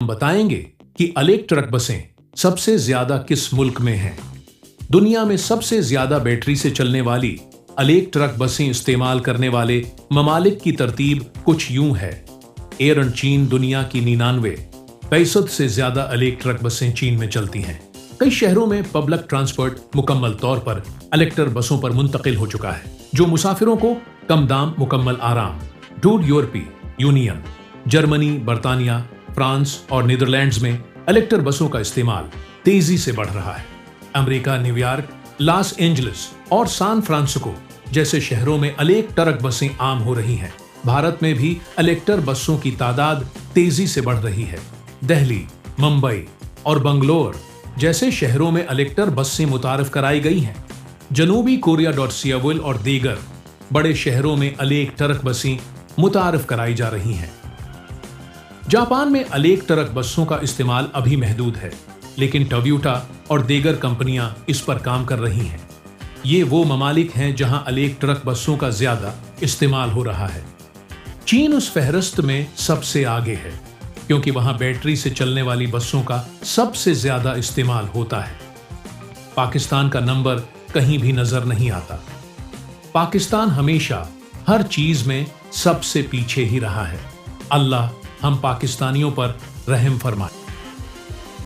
हम बताएंगे कि इलेक्ट्रिक बसें सबसे ज्यादा किस मुल्क में हैं। दुनिया में सबसे ज्यादा बैटरी से चलने वाली इलेक्ट्रिक बसें इस्तेमाल करने वाले ममालिक की तरतीब कुछ यूं है। एयर चीन दुनिया की 95% से ज्यादा इलेक्ट्रिक बसें चीन में चलती हैं। कई शहरों में पब्लिक ट्रांसपोर्ट मुकम्मल तौर पर इलेक्ट्रिक बसों पर मुंतकिल हो चुका है, जो मुसाफिरों को कम दाम मुकम्मल आराम। टूर यूरोपीय यूनियन, जर्मनी, बर्तानिया, फ्रांस और नीदरलैंड्स में इलेक्ट्रिक बसों का इस्तेमाल तेजी से बढ़ रहा है। अमेरिका, न्यूयॉर्क, लॉस एंजलिस और सैन फ्रांसिस्को जैसे शहरों में इलेक्ट्रिक बसें आम हो रही हैं। भारत में भी इलेक्ट्रिक बसों की तादाद तेजी से बढ़ रही है। दिल्ली, मुंबई और बंगलोर जैसे शहरों में इलेक्ट्रिक बसें मुतारफ कराई गई हैं। जनूबी कोरिया, सियोल और दीगर बड़े शहरों में इलेक्ट्रिक बसें मुतारफ कराई जा रही हैं। जापान में इलेक्ट्रिक बसों का इस्तेमाल अभी महदूद है, लेकिन टोयोटा और दीगर कंपनियां इस पर काम कर रही हैं। ये वो ममालिक हैं जहां इलेक्ट्रिक बसों का ज्यादा इस्तेमाल हो रहा है। चीन उस फहरिस्त में सबसे आगे है, क्योंकि वहां बैटरी से चलने वाली बसों का सबसे ज्यादा इस्तेमाल होता है। पाकिस्तान का नंबर कहीं भी नजर नहीं आता। पाकिस्तान हमेशा हर चीज में सबसे पीछे ही रहा है। अल्लाह हम पाकिस्तानियों पर रहम फरमाए।